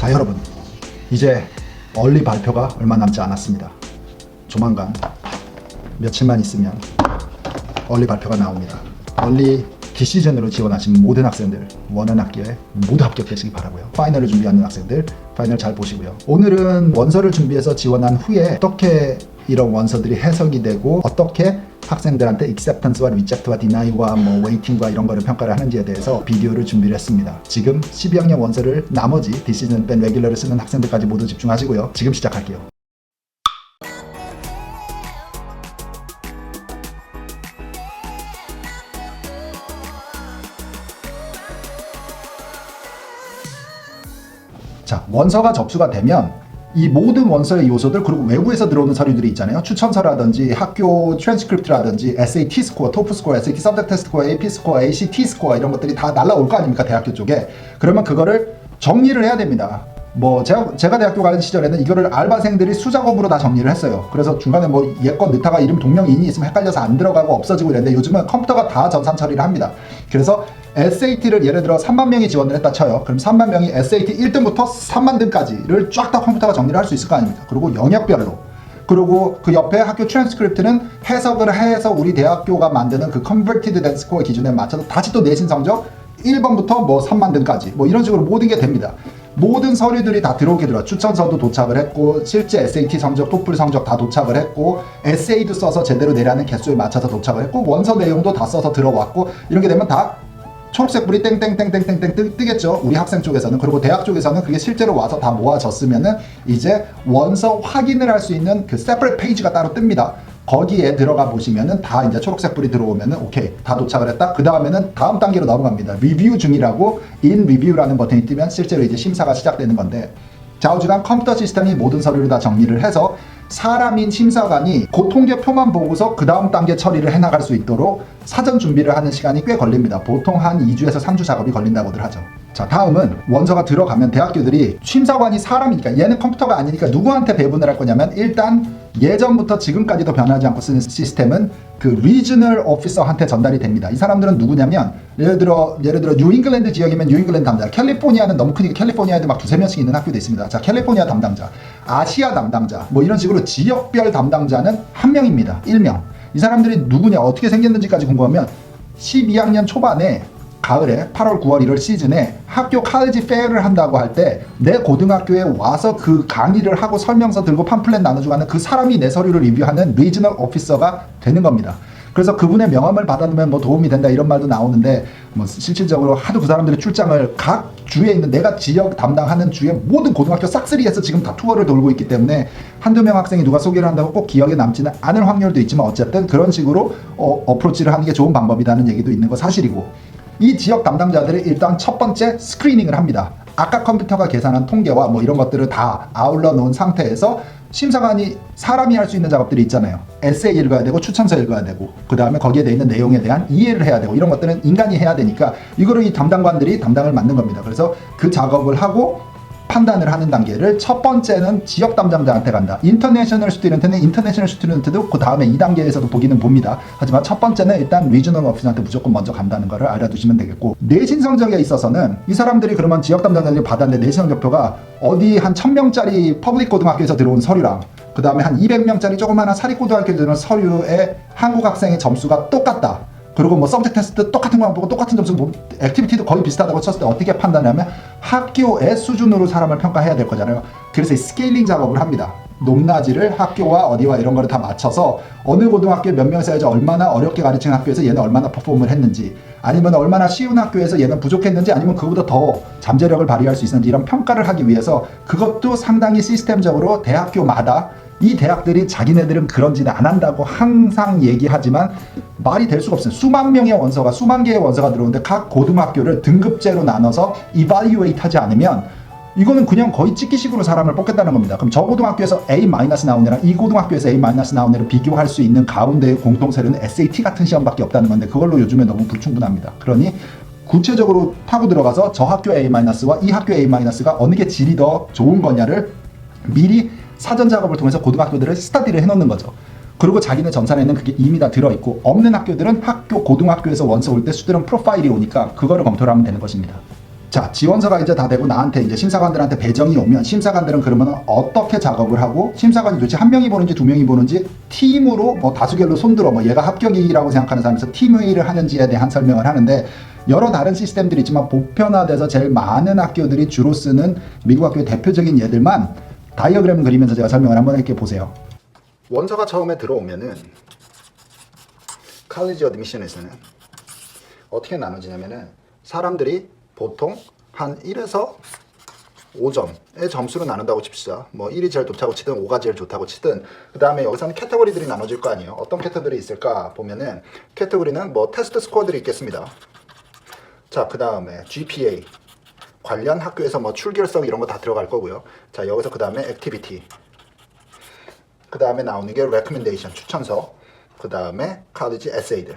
자, 여러분, 이제 얼리 발표가 얼마 남지 않았습니다. 조만간 며칠만 있으면 얼리 발표가 나옵니다. 얼리 디시즌으로 지원하신 모든 학생들, 원하는 학교에 모두 합격되시기 바라고요. 파이널을 준비하는 학생들, 파이널 잘 보시고요. 오늘은 원서를 준비해서 지원한 후에 어떻게 이런 원서들이 해석이 되고 어떻게 학생들한테 acceptance와 reject와 deny와 waiting과 이런 거를 평가를 하는지에 대해서 비디오를 준비를 했습니다. 지금 12학년 원서를 나머지 디시즌 뺀 레귤러를 쓰는 학생들까지 모두 집중하시고요. 지금 시작할게요. 자, 원서가 접수가 되면 이 모든 원서의 요소들, 그리고 외부에서 들어오는 서류들이 있잖아요. 추천서라든지 학교 트랜스크립트라든지 SAT 스코어, 토프 스코어, SAT 서브젝트 테스트 스코어, AP 스코어, ACT 스코어 이런 것들이 다 날라올 거 아닙니까, 대학교 쪽에. 그러면 그거를 정리를 해야 됩니다. 제가 대학교 가는 시절에는 이거를 알바생들이 수작업으로 다 정리를 했어요. 그래서 중간에 예건 넣다가 이름 동명이인이 있으면 헷갈려서 안 들어가고 없어지고 이랬는데 요즘은 컴퓨터가 다 전산 처리를 합니다. 그래서 SAT를 예를 들어 3만 명이 지원을 했다 쳐요. 그럼 3만 명이 SAT 1등부터 3만 등까지를 쫙 다 컴퓨터가 정리를 할 수 있을 거 아닙니까? 그리고 영역별로. 그리고 그 옆에 학교 트랜스크립트는 해석을 해서 우리 대학교가 만드는 그 컨버티드 된 스코어 기준에 맞춰서 다시 또 내신 성적 1번부터 3만 등까지 이런 식으로 모든 게 됩니다. 모든 서류들이 다 들어오게 들어요. 추천서도 도착을 했고 실제 SAT 성적, 토플 성적 다 도착을 했고 에세이도 써서 제대로 내라는 개수에 맞춰서 도착을 했고 원서 내용도 다 써서 들어왔고 이런 게 되면 다 초록색 불이 땡땡땡땡땡땡 뜨겠죠. 우리 학생 쪽에서는. 그리고 대학 쪽에서는 그게 실제로 와서 다 모아졌으면은 이제 원서 확인을 할 수 있는 그 separate page가 따로 뜹니다. 거기에 들어가 보시면은 다 이제 초록색 불이 들어오면은 오케이, 다 도착을 했다. 그 다음에는 다음 단계로 넘어갑니다. 리뷰 중이라고 in review라는 버튼이 뜨면 실제로 이제 심사가 시작되는 건데, 좌우지간 컴퓨터 시스템이 모든 서류를 다 정리를 해서 사람인 심사관이 그 통계표만 보고서 그 다음 단계 처리를 해나갈 수 있도록 사전 준비를 하는 시간이 꽤 걸립니다. 보통 한 2주에서 3주 작업이 걸린다고들 하죠. 자, 다음은 원서가 들어가면 대학교들이 심사관이 사람이니까, 얘는 컴퓨터가 아니니까 누구한테 배분을 할 거냐면, 일단 예전부터 지금까지도 변하지 않고 쓰는 시스템은 그 리저널 오피서한테 전달이 됩니다. 이 사람들은 누구냐면 예를 들어 뉴잉글랜드 지역이면 뉴잉글랜드 담당자, 캘리포니아는 너무 크니까 캘리포니아에도 막 2-3명씩 있는 학교도 있습니다. 자, 캘리포니아 담당자, 아시아 담당자 이런 식으로 지역별 담당자는 1명입니다. 1명. 이 사람들이 누구냐, 어떻게 생겼는지까지 궁금하면 12학년 초반에 가을에 8월, 9월, 1월 시즌에 학교 칼리지 페어를 한다고 할 때 내 고등학교에 와서 그 강의를 하고 설명서 들고 팜플렛 나눠주고 하는 그 사람이 내 서류를 리뷰하는 리지널 오피서가 되는 겁니다. 그래서 그분의 명함을 받아두면 도움이 된다 이런 말도 나오는데 실질적으로 하도 그 사람들의 출장을 각 주에 있는, 내가 지역 담당하는 주의 모든 고등학교 싹쓸이해서 지금 다 투어를 돌고 있기 때문에 한두 명 학생이 누가 소개를 한다고 꼭 기억에 남지는 않을 확률도 있지만 어쨌든 그런 식으로 어프로치를 하는 게 좋은 방법이라는 얘기도 있는 거 사실이고, 이 지역 담당자들이 일단 첫 번째 스크리닝을 합니다. 아까 컴퓨터가 계산한 통계와 이런 것들을 다 아울러 놓은 상태에서 심사관이 사람이 할 수 있는 작업들이 있잖아요. 에세이 읽어야 되고 추천서 읽어야 되고 그 다음에 거기에 돼 있는 내용에 대한 이해를 해야 되고 이런 것들은 인간이 해야 되니까 이거를 이 담당관들이 담당을 맡는 겁니다. 그래서 그 작업을 하고 판단을 하는 단계를 첫 번째는 지역 담당자한테 간다. 인터내셔널 스튜던트는 인터내셔널 스튜던트도 그 다음에 2단계에서도 보기는 봅니다. 하지만 첫 번째는 일단 리저널 오피서한테 무조건 먼저 간다는 거를 알아두시면 되겠고, 내신 성적에 있어서는 이 사람들이 그러면 지역 담당자들이 받았는데 내신 성적표가 어디 한 1000명짜리 퍼블릭 고등학교에서 들어온 서류랑 그 다음에 한 200명짜리 조그마한 사립고등학교에 들어온 서류의 한국 학생의 점수가 똑같다. 그리고 서브젝트 테스트 똑같은 거 보고 똑같은 점수 보고 액티비티도 거의 비슷하다고 쳤을 때 어떻게 판단하냐면 학교의 수준으로 사람을 평가해야 될 거잖아요. 그래서 이 스케일링 작업을 합니다. 높낮이를 학교와 어디와 이런 거를 다 맞춰서 어느 고등학교에 몇 명에서 해야지, 얼마나 어렵게 가르치는 학교에서 얘는 얼마나 퍼포먼을 했는지, 아니면 얼마나 쉬운 학교에서 얘는 부족했는지, 아니면 그보다 더 잠재력을 발휘할 수 있는지 이런 평가를 하기 위해서 그것도 상당히 시스템적으로 대학교마다, 이 대학들이 자기네들은 그런 짓을 안 한다고 항상 얘기하지만 말이 될 수가 없어요. 수만 명의 원서가, 수만 개의 원서가 들어오는데 각 고등학교를 등급제로 나눠서 이발리웨이트 하지 않으면 이거는 그냥 거의 찍기식으로 사람을 뽑겠다는 겁니다. 그럼 저 고등학교에서 A- 나오는 애랑 이 고등학교에서 A- 나오는 애를 비교할 수 있는 가운데의 공통세로는 SAT 같은 시험밖에 없다는 건데 그걸로 요즘에 너무 불충분합니다. 그러니 구체적으로 파고 들어가서 저 학교 A-와 이 학교 A-가 어느 게 질이 더 좋은 거냐를 미리 사전 작업을 통해서 고등학교들을 스터디를 해놓는 거죠. 그리고 자기네 전산에는 그게 이미 다 들어있고, 없는 학교들은 고등학교에서 원서 올 때 수student 프로파일이 오니까 그거를 검토를 하면 되는 것입니다. 자, 지원서가 이제 다 되고 나한테 이제 심사관들한테 배정이 오면 심사관들은 그러면 어떻게 작업을 하고 심사관이 도대체 한 명이 보는지 두 명이 보는지 팀으로 뭐 다수결로 손들어 뭐 얘가 합격이라고 생각하는 사람에서 팀회의를 하는지에 대한 설명을 하는데 여러 다른 시스템들이 있지만 보편화돼서 제일 많은 학교들이 주로 쓰는 미국 학교의 대표적인 예들만 다이어그램을 그리면서 제가 설명을 한번 이렇게 보세요. 원서가 처음에 들어오면은 칼리지 어드미션에서는 어떻게 나눠지냐면은 사람들이 보통 한 1에서 5점의 점수로 나눈다고 칩시다. 뭐 1이 제일 좋다고 치든 5가 제일 좋다고 치든 그 다음에 여기서는 캐테고리들이 나눠질 거 아니에요. 어떤 캐테고리 있을까 보면은 캐테고리는 뭐 테스트 스코어들이 있겠습니다. 자, 그 다음에 GPA 관련 학교에서 뭐 출결석 이런 거 다 들어갈 거고요. 자, 여기서 그 다음에 액티비티, 그 다음에 나오는 게 recommendation 추천서, 그 다음에 college essay들,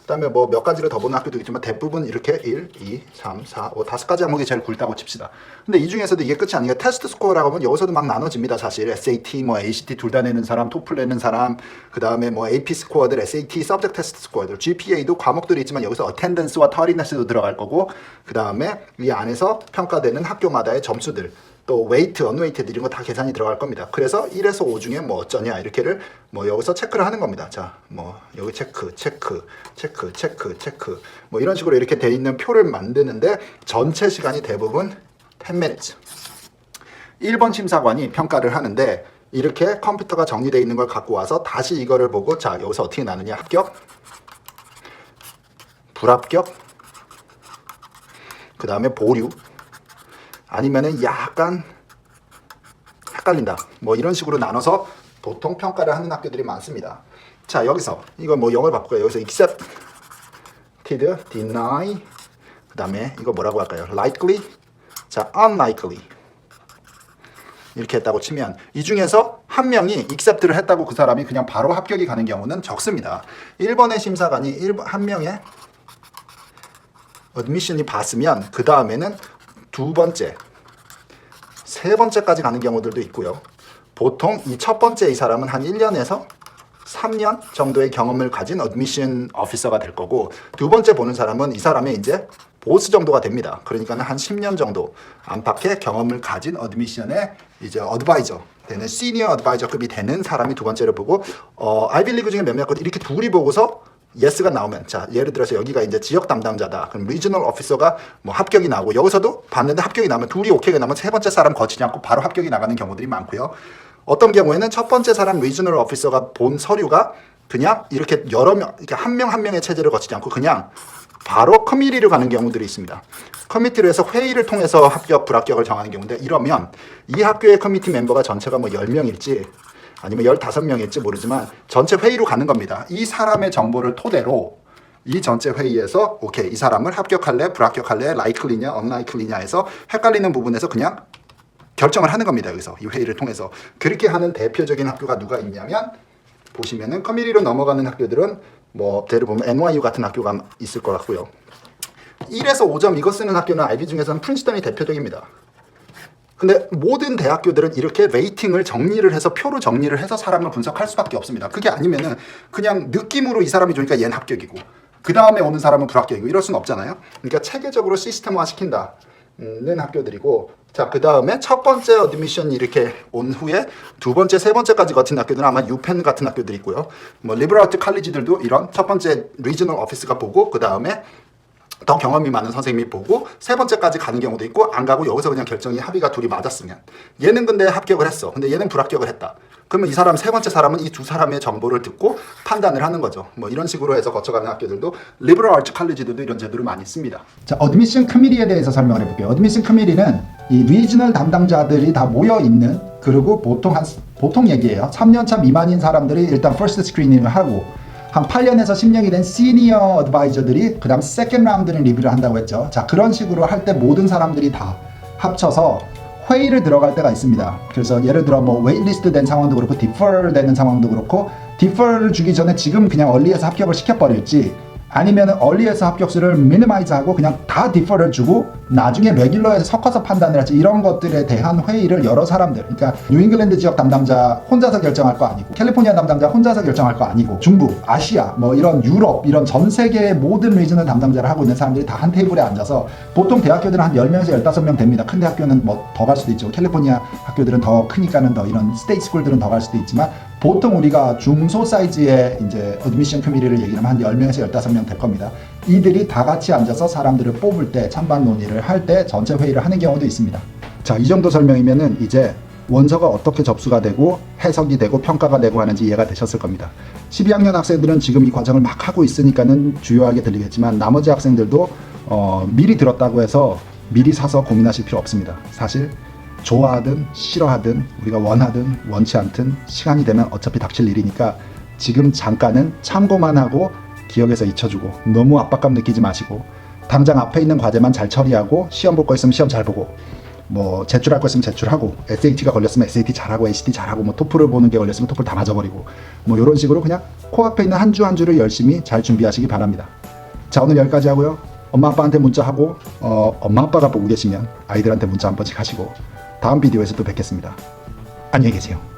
그 다음에 뭐 몇 가지를 더 보는 학교도 있지만 대부분 이렇게 1, 2, 3, 4, 5, 5가지 항목이 제일 굵다고 칩시다. 근데 이 중에서도 이게 끝이 아니에요. 테스트 스코어라고 하면 여기서도 막 나눠집니다. 사실 SAT, 뭐 ACT 둘 다 내는 사람, 토플 내는 사람, 그 다음에 뭐 AP 스코어들, SAT, Subject Test 스코어들, GPA도 과목들이 있지만 여기서 Attendance와 Tardiness도 들어갈 거고, 그 다음에 이 안에서 평가되는 학교마다의 점수들, 또 웨이트, 언웨이트 이런 거 다 계산이 들어갈 겁니다. 그래서 1에서 5 중에 뭐 어쩌냐 이렇게를 뭐 여기서 체크를 하는 겁니다. 자, 뭐 여기 체크, 체크, 체크, 체크, 체크 뭐 이런 식으로 이렇게 돼 있는 표를 만드는데 전체 시간이 대부분 10 minutes. 1번 심사관이 평가를 하는데 이렇게 컴퓨터가 정리되어 있는 걸 갖고 와서 다시 이거를 보고 자, 여기서 어떻게 나누냐? 합격, 불합격, 그 다음에 보류, 아니면은 약간 헷갈린다 뭐 이런 식으로 나눠서 보통 평가를 하는 학교들이 많습니다. 자, 여기서 이거 뭐 영어를 바꿀까요? 여기서 accepted, deny, 그 다음에 이거 뭐라고 할까요? likely, 자, unlikely 이렇게 했다고 치면 이 중에서 한 명이 accept를 했다고 그 사람이 그냥 바로 합격이 가는 경우는 적습니다. 1번의 심사관이 한 명의 admission이 봤으면 그 다음에는 두 번째, 세 번째까지 가는 경우들도 있고요. 보통 이 첫 번째 이 사람은 한 1년에서 3년 정도의 경험을 가진 어드미션 오피서가 될 거고 두 번째 보는 사람은 이 사람의 이제 보스 정도가 됩니다. 그러니까 한 10년 정도 안팎의 경험을 가진 어드미션의 이제 어드바이저 되는 시니어 어드바이저급이 되는 사람이 두 번째를 보고 아이비리그 중에 몇몇 것 이렇게 둘이 보고서 예스가 나오면 자, 예를 들어서 여기가 이제 지역 담당자다. 그럼 리저널 오피서가 뭐 합격이 나오고 여기서도 봤는데 합격이 나면 둘이 오케이가 나면 세 번째 사람 거치지 않고 바로 합격이 나가는 경우들이 많고요. 어떤 경우에는 첫 번째 사람 리저널 오피서가 본 서류가 그냥 이렇게 여러 명, 이렇게 한 명 한 명의 체제를 거치지 않고 그냥 바로 커미티로 가는 경우들이 있습니다. 커미티로 해서 회의를 통해서 합격, 불합격을 정하는 경우인데 이러면 이 학교의 커미티 멤버가 전체가 뭐 10명일지 아니면 15명일지 모르지만 전체 회의로 가는 겁니다. 이 사람의 정보를 토대로 이 전체 회의에서 오케이 이 사람을 합격할래 불합격할래 likely냐 unlikely냐 해서 헷갈리는 부분에서 그냥 결정을 하는 겁니다. 여기서 이 회의를 통해서 그렇게 하는 대표적인 학교가 누가 있냐면 보시면은 커뮤니티로 넘어가는 학교들은 뭐 예를 보면 NYU 같은 학교가 있을 것 같고요. 1에서 5점 이거 쓰는 학교는 IB 중에서는 프린스턴이 대표적입니다. 근데 모든 대학교들은 이렇게 레이팅을 정리를 해서 표로 정리를 해서 사람을 분석할 수밖에 없습니다. 그게 아니면은 그냥 느낌으로 이 사람이 좋으니까 얘는 합격이고 그 다음에 오는 사람은 불합격이고 이럴 수는 없잖아요. 그러니까 체계적으로 시스템화 시킨다는 학교들이고 자, 그 다음에 첫 번째 어드미션이 이렇게 온 후에 두 번째, 세 번째까지 거친 학교들은 아마 유펜 같은 학교들이 있고요. 뭐 리버럴 아트 칼리지들도 이런 첫 번째 리저널 오피스가 보고 그 다음에 더 경험이 많은 선생님이 보고 세 번째까지 가는 경우도 있고 안 가고 여기서 그냥 결정이 합의가 둘이 맞았으면 얘는 근데 합격을 했어. 근데 얘는 불합격을 했다. 그러면 이 사람 세 번째 사람은 이 두 사람의 정보를 듣고 판단을 하는 거죠. 뭐 이런 식으로 해서 거쳐가는 학교들도 리버럴 아트 칼리지들도 이런 제도를 많이 씁니다. 자, 어드미션 커미티에 대해서 설명을 해볼게요. 어드미션 커미티는 이 리지널 담당자들이 다 모여 있는 그리고 보통 얘기예요. 3년차 미만인 사람들이 일단 퍼스트 스크리닝을 하고 한 8년에서 10년이 된 시니어 어드바이저들이 그 다음 세컨드 라운드는 리뷰를 한다고 했죠. 자, 그런 식으로 할 때 모든 사람들이 다 합쳐서 회의를 들어갈 때가 있습니다. 그래서 예를 들어 뭐 웨이트리스트 된 상황도 그렇고 디퍼 되는 상황도 그렇고 디퍼를 주기 전에 지금 그냥 얼리에서 합격을 시켜버릴지 아니면 얼리에서 합격수를 미니마이즈하고 그냥 다 디퍼를 주고 나중에 레귤러에서 섞어서 판단을 할지 이런 것들에 대한 회의를 여러 사람들, 그러니까 뉴잉글랜드 지역 담당자 혼자서 결정할 거 아니고 캘리포니아 담당자 혼자서 결정할 거 아니고 중부, 아시아, 뭐 이런 유럽, 이런 전 세계의 모든 리전을 담당자를 하고 있는 사람들이 다 한 테이블에 앉아서 보통 대학교들은 한 10명에서 15명 됩니다. 큰 대학교는 뭐 더 갈 수도 있죠. 캘리포니아 학교들은 더 크니까는 더 이런 스테이트 스쿨들은 더 갈 수도 있지만 보통 우리가 중소 사이즈의 이제 어드미션 커뮤니티를 얘기하면 한 10명에서 15명 될 겁니다. 이들이 다 같이 앉아서 사람들을 뽑을 때 찬반 논의를 할 때 전체 회의를 하는 경우도 있습니다. 자, 이 정도 설명이면은 이제 원서가 어떻게 접수가 되고 해석이 되고 평가가 되고 하는지 이해가 되셨을 겁니다. 12학년 학생들은 지금 이 과정을 막 하고 있으니까는 주요하게 들리겠지만 나머지 학생들도 미리 들었다고 해서 미리 사서 고민하실 필요 없습니다. 사실 좋아하든 싫어하든 우리가 원하든 원치 않든 시간이 되면 어차피 닥칠 일이니까 지금 잠깐은 참고만 하고 기억에서 잊혀주고 너무 압박감 느끼지 마시고 당장 앞에 있는 과제만 잘 처리하고 시험 볼 거 있으면 시험 잘 보고 뭐 제출할 거 있으면 제출하고 SAT가 걸렸으면 SAT 잘하고 ACT 잘하고 뭐 토플을 보는 게 걸렸으면 토플 다 맞아버리고 뭐 이런 식으로 그냥 코앞에 있는 한 주 한 주를 열심히 잘 준비하시기 바랍니다. 자, 오늘 여기까지 하고요. 엄마 아빠한테 문자하고 엄마 아빠가 보고 계시면 아이들한테 문자 한 번씩 하시고 다음 비디오에서 또 뵙겠습니다. 안녕히 계세요.